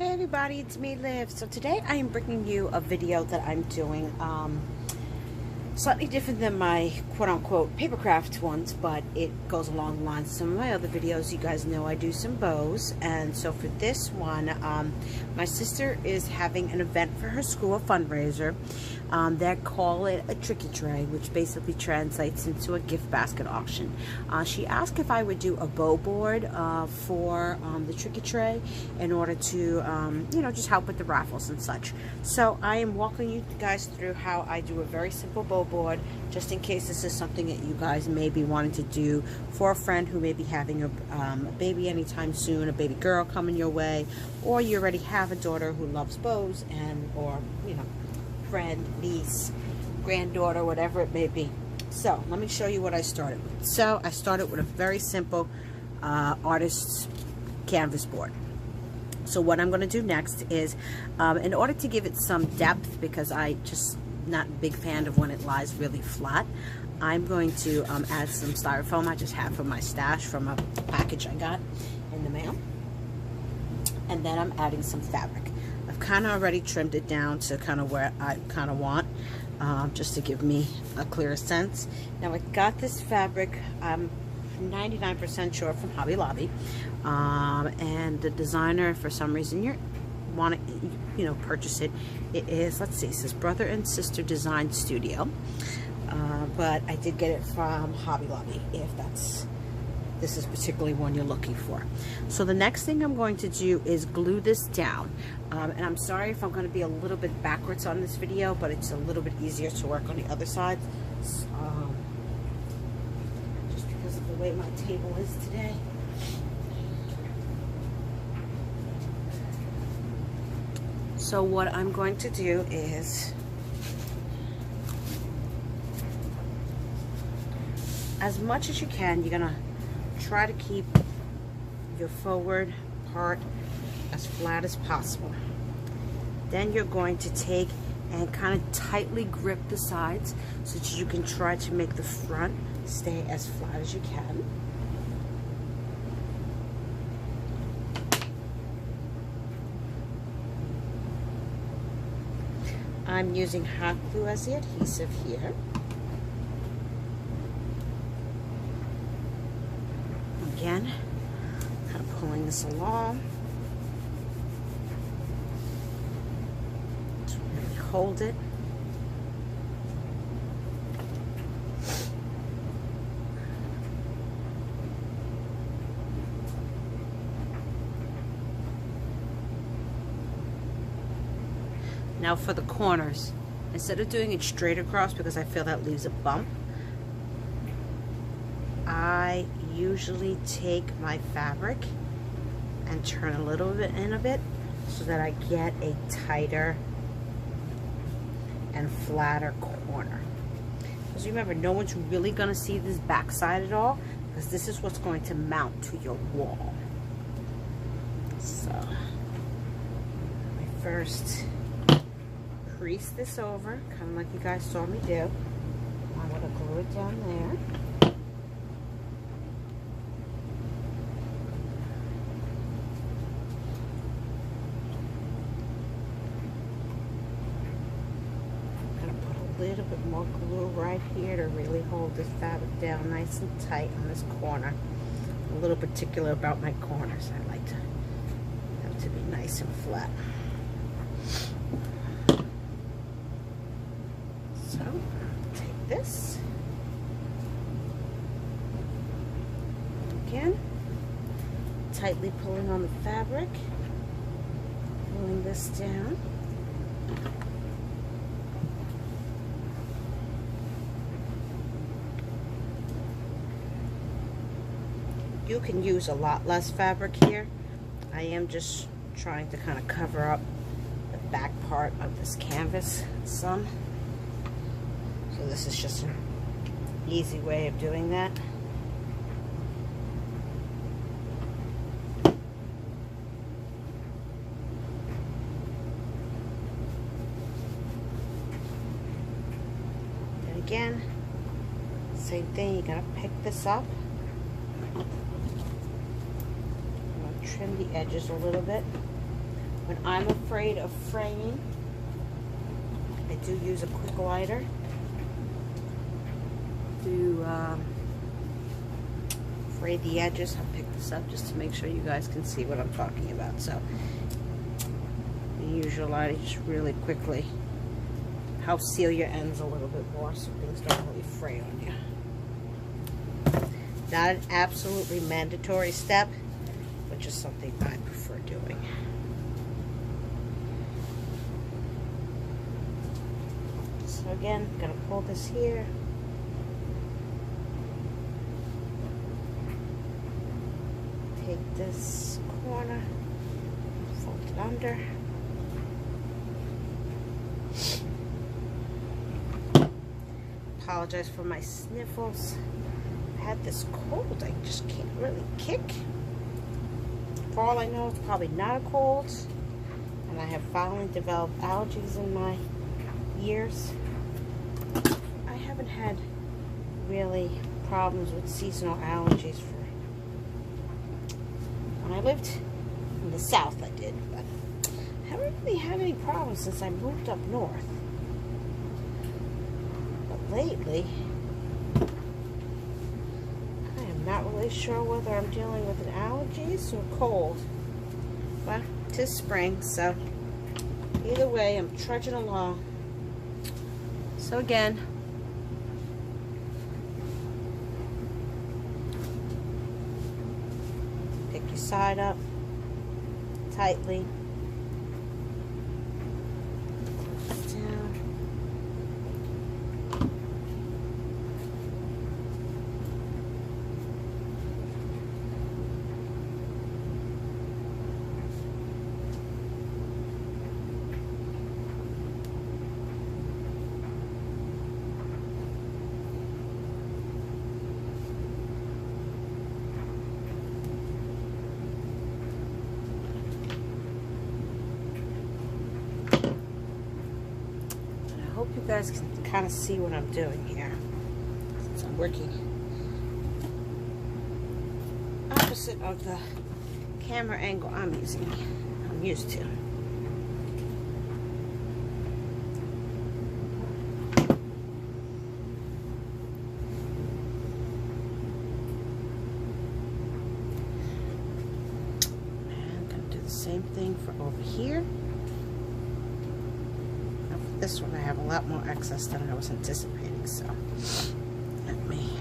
Hey everybody, it's me, Liv. So today I am bringing you a video that I'm doing slightly different than my quote-unquote papercraft ones, but it goes along the lines of some of my other videos. You guys know I do some bows, and so for this one, my sister is having an event for her school, a fundraiser. They call it a tricky tray, which basically translates into a gift basket auction. She asked if I would do a bow board for the tricky tray in order to, you know, just help with the raffles and such. So I am walking you guys through how I do a very simple bow board, just in case this is something that you guys may be wanting to do for a friend who may be having a baby anytime soon, a baby girl coming your way, or you already have a daughter who loves bows, or you know, friend, niece, granddaughter, whatever it may be. So let me show you what I started with. So I started with a very simple artist's canvas board. So what I'm going to do next is, in order to give it some depth, because I just not a big fan of when it lies really flat, I'm going to add some styrofoam I just have from my stash from a package I got in the mail. And then I'm adding some fabric. I've kind of already trimmed it down to kind of where I kind of want, just to give me a clearer sense. Now I got this fabric, I'm 99% sure, from Hobby Lobby, and the designer, for some reason you want to, you know, purchase it. It is, let's see, it says Brother and Sister Design Studio, but I did get it from Hobby Lobby, if this is particularly one you're looking for. So the next thing I'm going to do is glue this down, and I'm sorry if I'm going to be a little bit backwards on this video, but it's a little bit easier to work on the other side, just because of the way my table is today. So what I'm going to do is, as much as you can, you're gonna try to keep your forward part as flat as possible. Then you're going to take and kind of tightly grip the sides so that you can try to make the front stay as flat as you can. I'm using hot glue as the adhesive here. Again, kind of pulling this along to really hold it. Now for the corners, instead of doing it straight across because I feel that leaves a bump, I usually take my fabric and turn a little bit in a bit so that I get a tighter and flatter corner. Because remember, no one's really going to see this back side at all, because this is what's going to mount to your wall. So I first crease this over, kind of like you guys saw me do. I'm going to glue it down there. I'm going to put a little bit more glue right here to really hold this fabric down nice and tight on this corner. I'm a little particular about my corners. I like to have to be nice and flat. So, take this, again, tightly pulling on the fabric, pulling this down. You can use a lot less fabric here. I am just trying to kind of cover up the back part of this canvas some. So this is just an easy way of doing that. And again, same thing, you gotta pick this up. I'm gonna trim the edges a little bit. When I'm afraid of fraying, I do use a quick lighter to fray the edges. I'll pick this up just to make sure you guys can see what I'm talking about. So you use your lighter just really quickly. Help seal your ends a little bit more so things don't really fray on you. Not an absolutely mandatory step, but just something I prefer doing. So again, I'm gonna pull this here. Take this corner, fold it under. Apologize for my sniffles. I had this cold I just can't really kick. For all I know, it's probably not a cold, and I have finally developed allergies in my ears. I haven't had really problems with seasonal allergies for when I lived in the South. I did, but I haven't really had any problems since I moved up north. But lately, I am not really sure whether I'm dealing with an allergies or cold. Well, 'tis spring, so either way, I'm trudging along. So again, pick your side up tightly. Down. I hope you guys can kind of see what I'm doing here. So I'm working opposite of the camera angle I'm used to. And I'm going to do the same thing for over here. This one I have a lot more excess than I was anticipating, so let me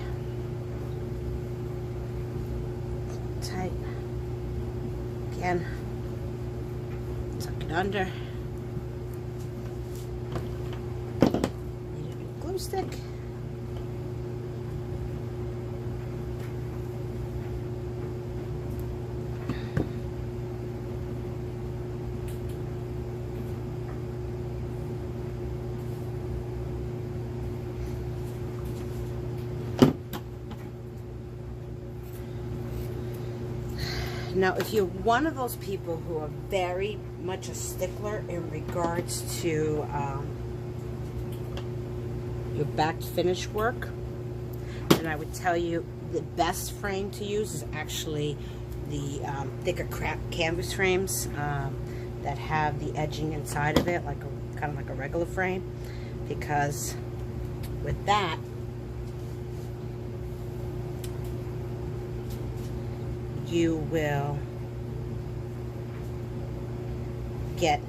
tight again, tuck it under, need a new glue stick. Now, if you're one of those people who are very much a stickler in regards to your back finish work, then I would tell you the best frame to use is actually the thicker canvas frames that have the edging inside of it, like kind of like a regular frame, because with that, you will get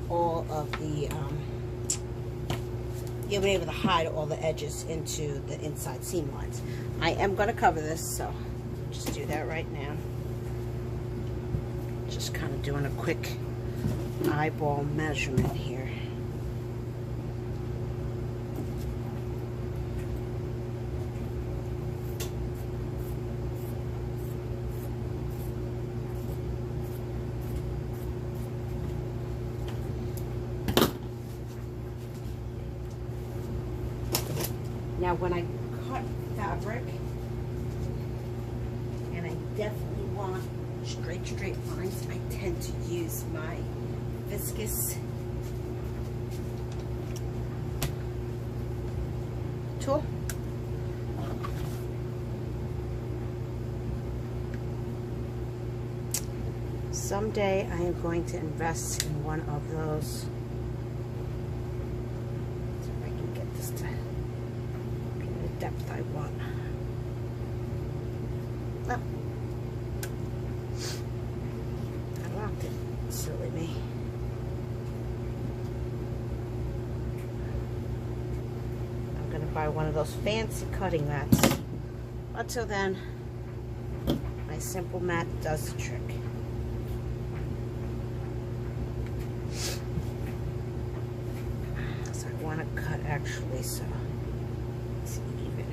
all of the, you'll be able to hide all the edges into the inside seam lines. I am going to cover this, so just do that right now. Just kind of doing a quick eyeball measurement here. Now, when I cut fabric, and I definitely want straight lines, I tend to use my viscous tool. someday I am going to invest in one of those. See if I can get this to the depth I want. Oh. I locked it. Silly me. I'm going to buy one of those fancy cutting mats. Until then, my simple mat does the trick. So I want to cut actually, so it's even.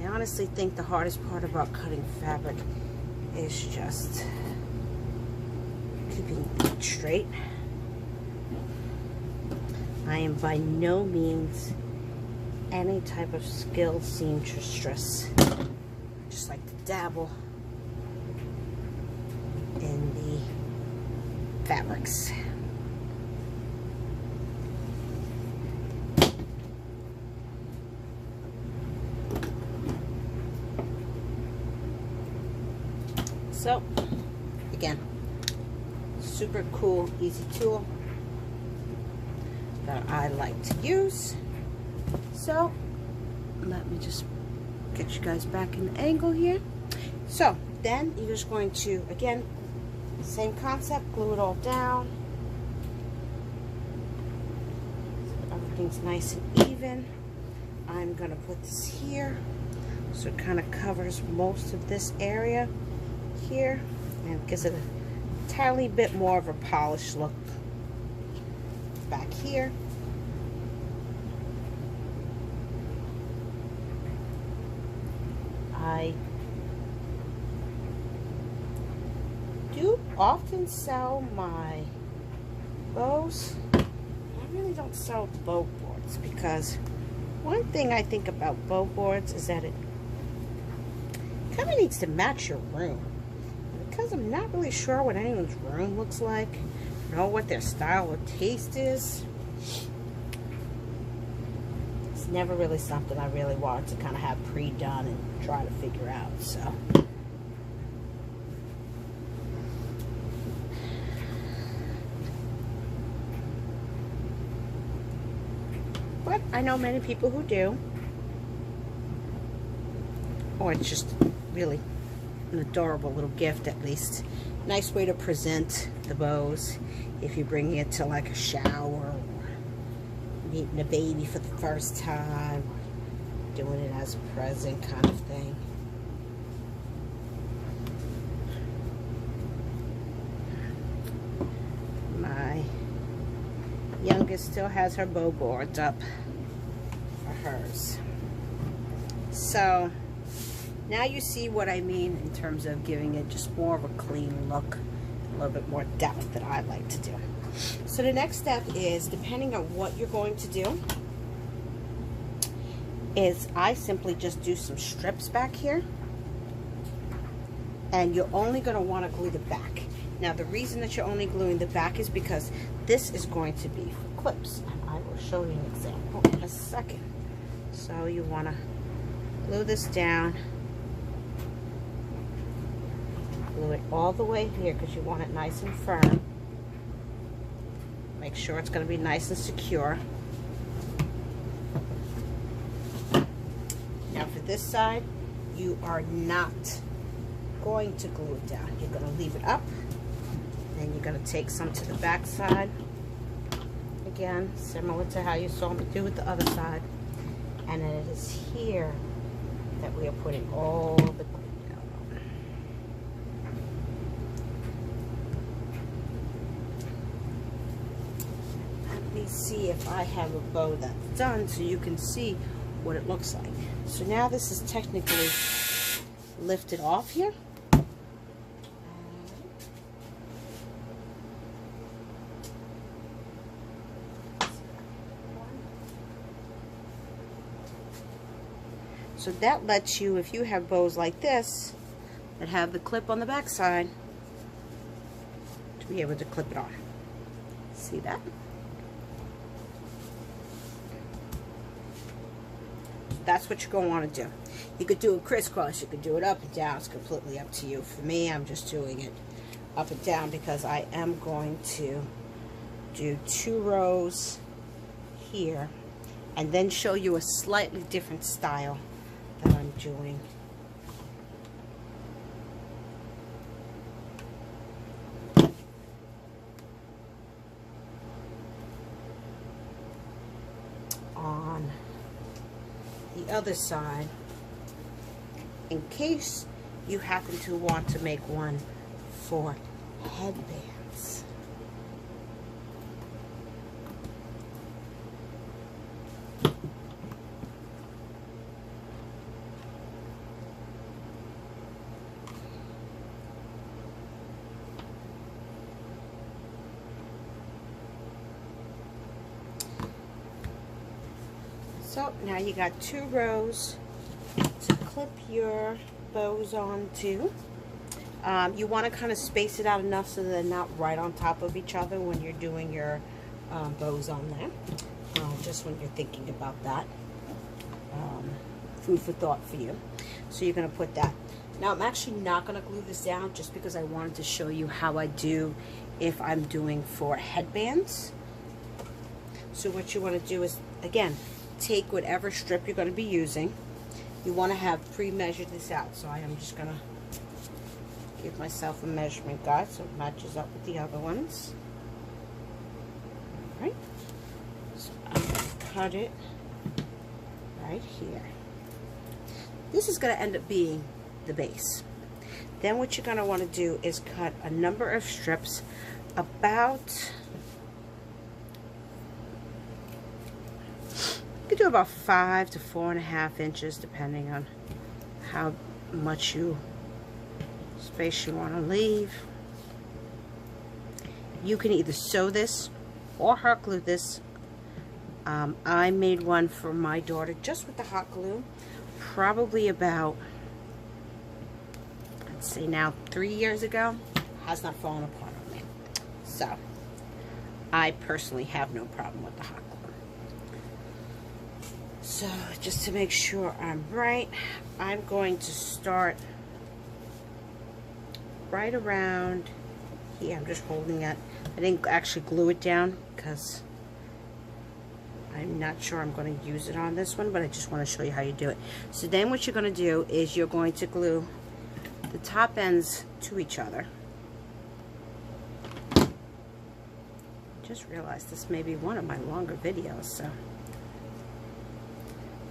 I honestly think the hardest part about cutting fabric is just keeping it straight. I am by no means any type of skilled seamstress. I just like to dabble in the fabrics. So, again, super cool, easy tool that I like to use. So let me just get you guys back in the angle here. So then you're just going to, again, same concept, glue it all down so everything's nice and even. I'm gonna put this here so it kind of covers most of this area here and gives it a tiny bit more of a polished look back here. I do often sell my bows. I really don't sell bow boards because one thing I think about bow boards is that it kind of needs to match your room. Because I'm not really sure what anyone's room looks like, know what their style or taste is. It's never really something I really wanted to kind of have pre-done and try to figure out, so. But I know many people who do. Or it's just really an adorable little gift, at least. Nice way to present the bows if you're bringing it to like a shower or meeting a baby for the first time, doing it as a present kind of thing. My youngest still has her bow boards up for hers. So now you see what I mean in terms of giving it just more of a clean look, a little bit more depth that I like to do. So the next step is, depending on what you're going to do, is I simply just do some strips back here. And you're only going to want to glue the back. Now the reason that you're only gluing the back is because this is going to be for clips. And I will show you an example in a second. So you want to glue this down. Glue it all the way here because you want it nice and firm. Make sure it's going to be nice and secure. Now for this side, you are not going to glue it down. You're going to leave it up. Then you're going to take some to the back side. Again, similar to how you saw me do with the other side. And then it is here that we are putting all the glue down. Let me see if I have a bow that's done so you can see what it looks like. So now this is technically lifted off here. So that lets you, if you have bows like this that have the clip on the back side, to be able to clip it on. See that? that's what you're going to want to do. You could do it crisscross, you could do it up and down. It's completely up to you. For me, I'm just doing it up and down because I am going to do 2 rows here and then show you a slightly different style that I'm doing. On the other side, in case you happen to want to make one for headbands. So now you got 2 rows to clip your bows onto. You want to kind of space it out enough so that they're not right on top of each other when you're doing your bows on there. Just when you're thinking about that. Food for thought for you. So you're going to put that. Now I'm actually not going to glue this down just because I wanted to show you how I do if I'm doing for headbands. So what you want to do is, again, take whatever strip you're going to be using. You want to have pre-measured this out. So I am just going to give myself a measurement guide so it matches up with the other ones. Alright. So I'm going to cut it right here. This is going to end up being the base. Then what you're going to want to do is cut a number of strips about, you could do about 5 to 4.5 inches depending on how much space you want to leave. You can either sew this or hot glue this. I made one for my daughter just with the hot glue probably about, I'd say now 3 years ago. Has not fallen apart on me. So I personally have no problem with the hot glue. So just to make sure I'm right, I'm going to start right around here. I'm just holding it. I didn't actually glue it down because I'm not sure I'm going to use it on this one, but I just want to show you how you do it. So then what you're going to do is you're going to glue the top ends to each other. Just realized this may be one of my longer videos, so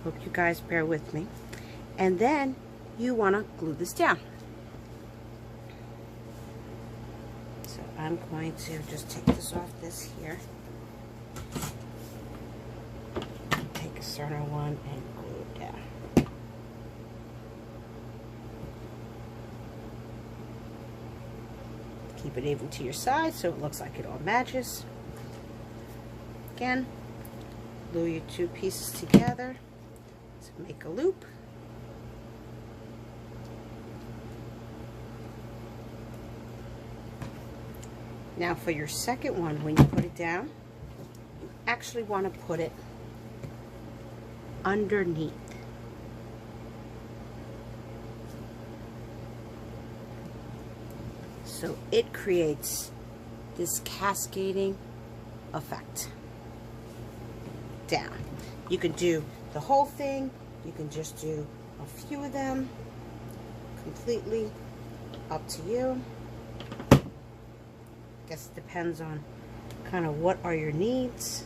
hope you guys bear with me. And then you want to glue this down. So I'm going to just take this off this here. Take a center one and glue it down. Keep it even to your side so it looks like it all matches. Again, glue your 2 pieces together to make a loop. Now for your second one, when you put it down, you actually want to put it underneath. So it creates this cascading effect down. You can do the whole thing, you can just do a few of them, completely up to you. Guess it depends on kind of what are your needs.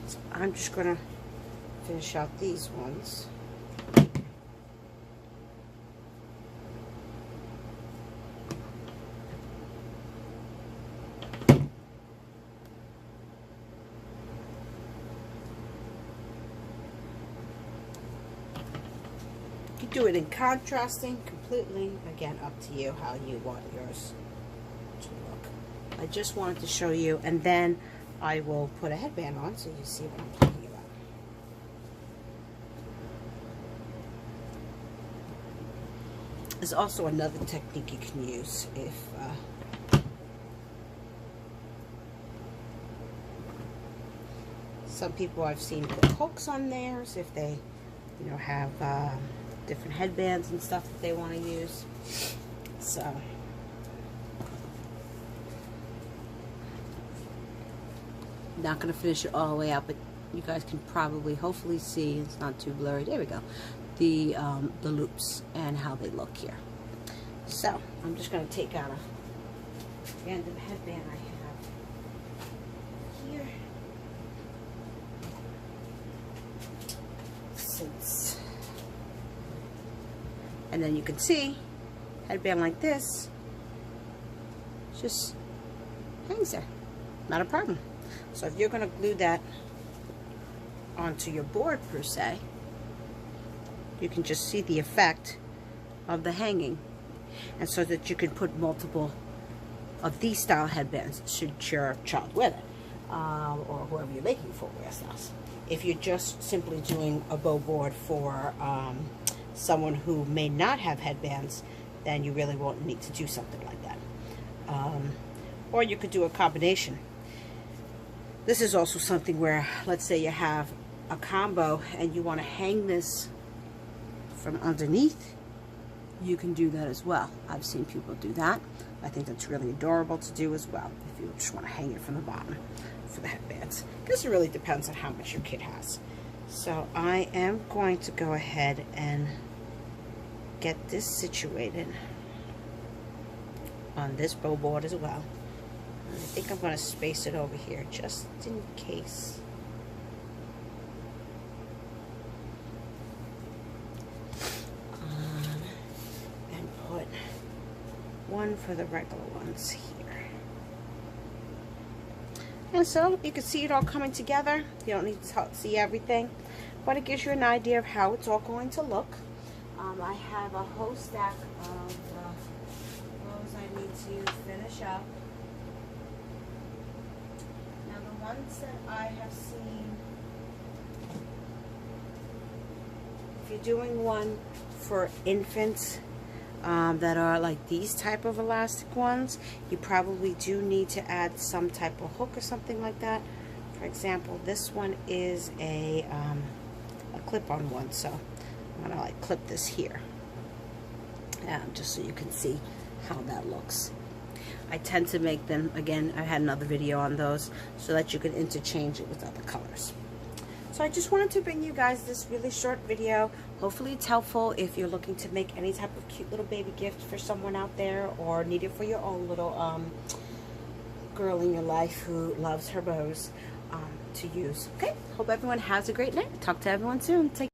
So I'm just gonna finish out these ones. You do it in contrasting, completely, again, up to you how you want yours to look. I just wanted to show you, and then I will put a headband on so you see what I'm talking about. There's also another technique you can use if Some people I've seen put hooks on theirs if they, you know, have different headbands and stuff that they want to use. So, not going to finish it all the way out, but you guys can probably, hopefully see, it's not too blurry, there we go, the loops and how they look here. So, I'm just going to take out a random headband I have here. And then you can see, headband like this, just hangs there. Not a problem. So if you're going to glue that onto your board per se, you can just see the effect of the hanging. And so that you can put multiple of these style headbands should your child wear it, or whoever you're making for wears those. If you're just simply doing a bow board for someone who may not have headbands, then you really won't need to do something like that. Or you could do a combination. This is also something where, let's say you have a combo and you want to hang this from underneath, you can do that as well. I've seen people do that. I think that's really adorable to do as well, if you just want to hang it from the bottom for the headbands. Because it really depends on how much your kid has. So I am going to go ahead and get this situated on this bow board as well. I think I'm going to space it over here just in case. And put one for the regular ones here. And so you can see it all coming together. You don't need to see everything, but it gives you an idea of how it's all going to look. I have a whole stack of bows I need to finish up. Now the ones that I have seen, if you're doing one for infants that are like these type of elastic ones, you probably do need to add some type of hook or something like that. For example, this one is a clip-on one, so I'm gonna like clip this here, just so you can see how that looks. I tend to make them, again, I had another video on those, so that you can interchange it with other colors. So I just wanted to bring you guys this really short video. Hopefully it's helpful if you're looking to make any type of cute little baby gift for someone out there, or need it for your own little girl in your life who loves her bows to use. Okay, hope everyone has a great night. Talk to everyone soon. Take